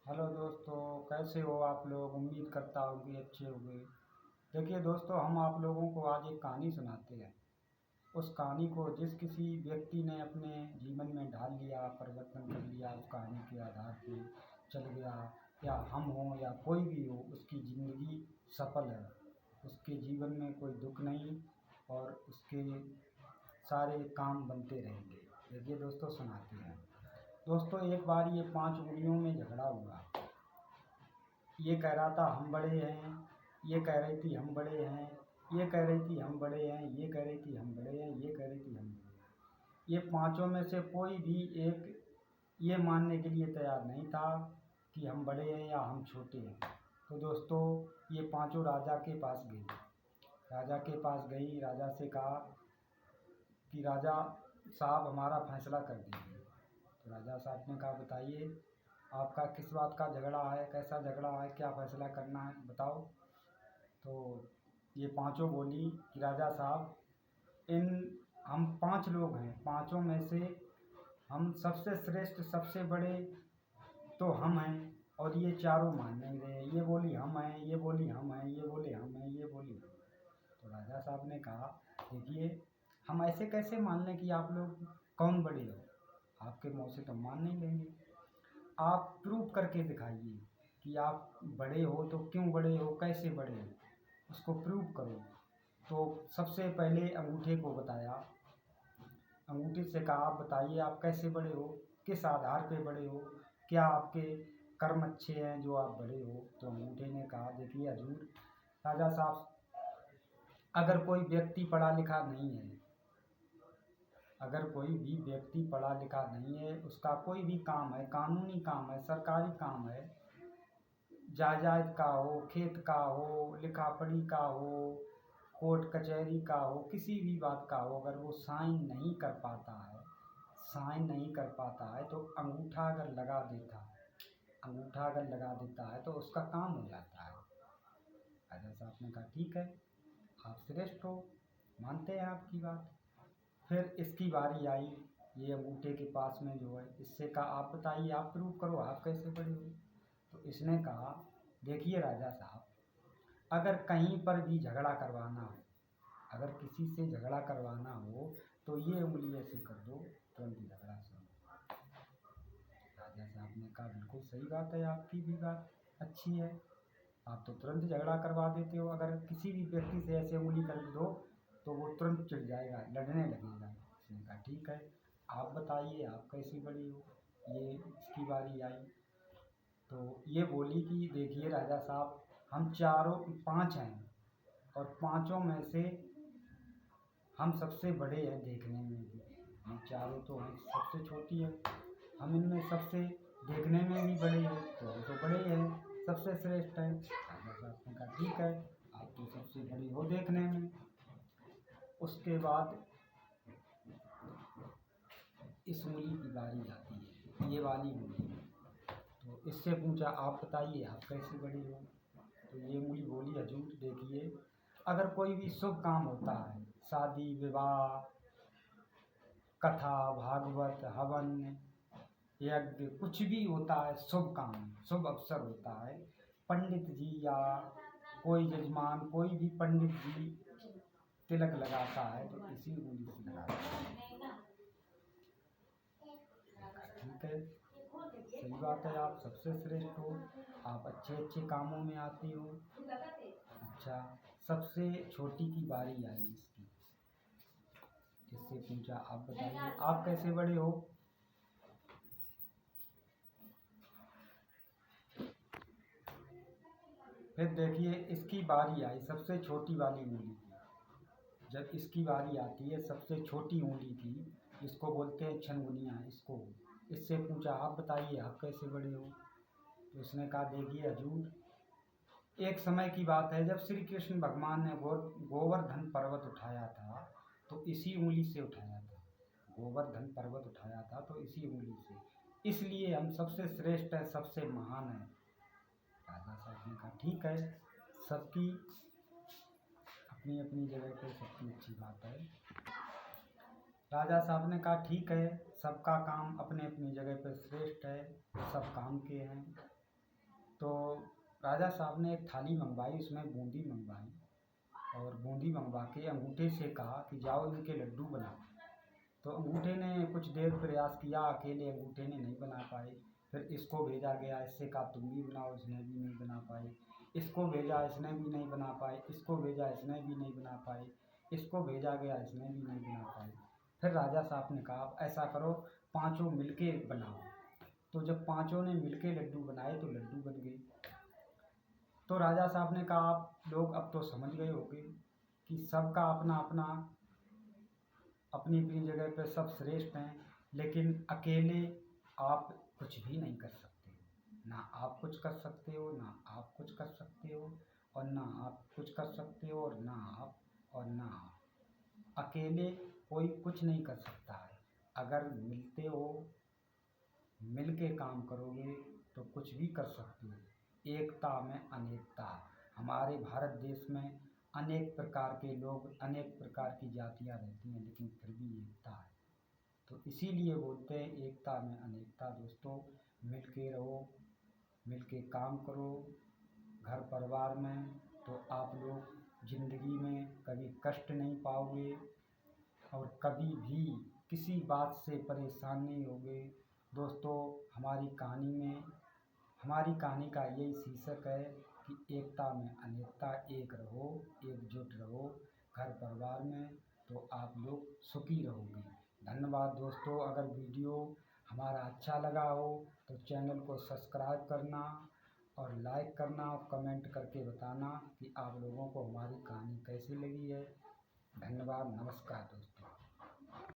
Hello दोस्तों, कैसे हो आप लोग। उम्मीद करता हूँ कि अच्छे होंगे। देखिए दोस्तों, हम आप लोगों को आज एक कहानी सुनाते हैं। उस कहानी को जिस किसी व्यक्ति ने अपने जीवन में ढाल लिया, परिवर्तन कर लिया, उस कहानी के आधार पे चल गया, या हम हों या कोई भी हो, उसकी ज़िंदगी सफल है। उसके जीवन में कोई दुख नहीं और उसके सारे काम बनते रहेंगे। देखिए दोस्तों, सुनाते हैं। दोस्तों, एक बार ये 5 उंगलियों में झगड़ा हुआ। ये कह रहा था हम बड़े हैं, ये कह रही थी हम बड़े हैं, ये कह रही थी हम बड़े हैं, ये कह रही थी हम बड़े हैं, ये कह रही थी हम बड़े हैं। ये पांचों में से कोई भी एक ये मानने के लिए तैयार नहीं था कि हम बड़े हैं या हम छोटे हैं। तो दोस्तों, ये पांचों राजा के पास गई। राजा के पास गई, राजा से कहा कि राजा साहब, हमारा फैसला कर दीजिए। तो राजा साहब ने कहा, बताइए आपका किस बात का झगड़ा है, कैसा झगड़ा है, क्या फैसला करना है, बताओ। तो ये पांचों बोली कि राजा साहब, इन हम 5 लोग हैं, पांचों में से हम सबसे श्रेष्ठ, सबसे बड़े तो हम हैं, और ये चारों मान नहीं रहे। ये बोली हम हैं, ये बोली हम हैं, ये बोले हम हैं, ये बोली हम हैं। तो राजा साहब ने कहा, देखिए, हम ऐसे कैसे मान लें कि आप लोग कौन बड़े हो। आपके मुँह से तो मान नहीं लेंगे। आप प्रूव करके दिखाइए कि आप बड़े हो, तो क्यों बड़े हो, कैसे बड़े हो, उसको प्रूव करो। तो सबसे पहले अंगूठे को बताया। अंगूठे से कहा, आप बताइए आप कैसे बड़े हो, किस आधार पे बड़े हो, क्या आपके कर्म अच्छे हैं जो आप बड़े हो। तो अंगूठे ने कहा, देखिए हजूर, राजा साहब, अगर कोई व्यक्ति पढ़ा लिखा नहीं है, अगर कोई भी व्यक्ति पढ़ा लिखा नहीं है, उसका कोई भी काम है, कानूनी काम है, सरकारी काम है, जायदाद का हो, खेत का हो, लिखा पढ़ी का हो, कोर्ट कचहरी का हो, किसी भी बात का हो, अगर वो साइन नहीं कर पाता है, साइन नहीं कर पाता है, तो अंगूठा अगर लगा देता है, अंगूठा अगर लगा देता है तो उसका काम हो जाता है। राजा साहब ने कहा, ठीक है, आप श्रेष्ठ हो, मानते हैं आपकी बात। फिर इसकी बारी आई। ये अंगूठे के पास में जो है, इससे कहा, आप बताइए, आप प्रूव करो, आप कैसे बड़े हो। तो इसने कहा, देखिए राजा साहब, अगर कहीं पर भी झगड़ा करवाना हो, अगर किसी से झगड़ा करवाना हो, तो ये उंगली ऐसे कर दो, तुरंत झगड़ा सुनो। राजा साहब ने कहा, बिल्कुल सही बात है, आपकी भी बात अच्छी है, आप तो तुरंत झगड़ा करवा देते हो। अगर किसी भी व्यक्ति से ऐसे उंगली कर दो तो वो तुरंत चिढ़ जाएगा, लड़ने लगेगा। उसने कहा, ठीक है, आप बताइए आप कैसी बड़ी हो। ये इसकी बारी आई। तो ये बोली कि देखिए राजा साहब, हम चारों 5 हैं, और पांचों में से हम सबसे बड़े हैं देखने में भी। हम चारों तो हैं, सबसे छोटी है, हम इनमें सबसे देखने में भी बड़े हैं, तो हम तो बड़े हैं, सबसे श्रेष्ठ हैं। राजा साहब ने कहा, ठीक है, आप तो सबसे बड़ी हो देखने में। उसके बाद इस उंगली की बारी आती है, ये वाली उंगली। तो इससे पूछा, आप बताइए आप कैसे बड़ी हो। तो ये उंगली बोली, हजूर देखिए, अगर कोई भी शुभ काम होता है, शादी विवाह, कथा भागवत हवन, यज्ञ, कुछ भी होता है, शुभ काम, शुभ अवसर होता है, पंडित जी या कोई यजमान, कोई भी पंडित जी तिलक लगाता है तो इसी उंगली से लगाता है। ठीक है, सही बात है, आप सबसे श्रेष्ठ हो, आप अच्छे अच्छे कामों में आती हो। अच्छा, सबसे छोटी की बारी आई इसकी। इससे पूछा, आप बताइए आप कैसे बड़े हो। फिर देखिए, इसकी बारी आई सबसे छोटी वाली उंगली की। जब इसकी बारी आती है, सबसे छोटी उंगली की, इसको बोलते हैं छनगुनिया, इसको। इससे पूछा, आप बताइए आप कैसे बड़े हो। तो उसने कहा, देखिए हजूर, एक समय की बात है, जब श्री कृष्ण भगवान ने गोवर्धन पर्वत उठाया था, तो इसी उंगली से उठाया था। गोवर्धन पर्वत उठाया था तो इसी उंगली से, इसलिए हम सबसे श्रेष्ठ है, सबसे महान है। राजा साहब ने कहा, ठीक है, सबकी अपनी अपनी जगह पे सबकी अच्छी बात है। राजा साहब ने कहा, ठीक है, सबका काम अपने अपनी जगह पे श्रेष्ठ है, सब काम के हैं। तो राजा साहब ने एक थाली मंगवाई, उसमें बूंदी मंगवाई और बूंदी मंगवा के अंगूठे से कहा कि जाओ इनके लड्डू बनाओ। तो अंगूठे ने कुछ देर प्रयास किया, अकेले अंगूठे ने नहीं बना पाए। फिर इसको भेजा गया, इससे कहा तुम भी बनाओ, इसने भी नहीं बना पाए। इसको भेजा, इसने भी नहीं बना पाए। इसको भेजा, इसने भी नहीं बना पाए। इसको भेजा गया, इसने भी नहीं बना पाए। फिर राजा साहब ने कहा ऐसा करो, पांचों मिलके बनाओ। तो जब पांचों ने मिलके लड्डू बनाए तो लड्डू बन गए। तो राजा साहब ने कहा आप लोग अब तो समझ गए होंगे कि सबका अपना अपना, अपनी अपनी जगह पर सब श्रेष्ठ हैं, लेकिन अकेले आप कुछ भी नहीं कर सकते। ना आप कुछ कर सकते हो, ना आप कुछ कर सकते हो, और ना आप कुछ कर सकते हो, और ना आप, और ना आप। अकेले कोई कुछ नहीं कर सकता है। अगर मिलते हो, मिल के काम करोगे तो कुछ भी कर सकते हो। एकता में अनेकता। हमारे भारत देश में अनेक प्रकार के लोग, अनेक प्रकार की जातियां रहती हैं, लेकिन फिर भी एकता है। तो इसीलिए बोलते हैं एकता में अनेकता। दोस्तों, मिल के रहो, मिल के काम करो घर परिवार में, तो आप लोग ज़िंदगी में कभी कष्ट नहीं पाओगे और कभी भी किसी बात से परेशान नहीं होगे। दोस्तों, हमारी कहानी का यही शीर्षक है कि एकता में अनेकता, एक रहो, एकजुट रहो घर परिवार में, तो आप लोग सुखी रहोगे। धन्यवाद दोस्तों। अगर वीडियो हमारा अच्छा लगा हो तो चैनल को सब्सक्राइब करना और लाइक करना और कमेंट करके बताना कि आप लोगों को हमारी कहानी कैसी लगी है। धन्यवाद, नमस्कार दोस्तों।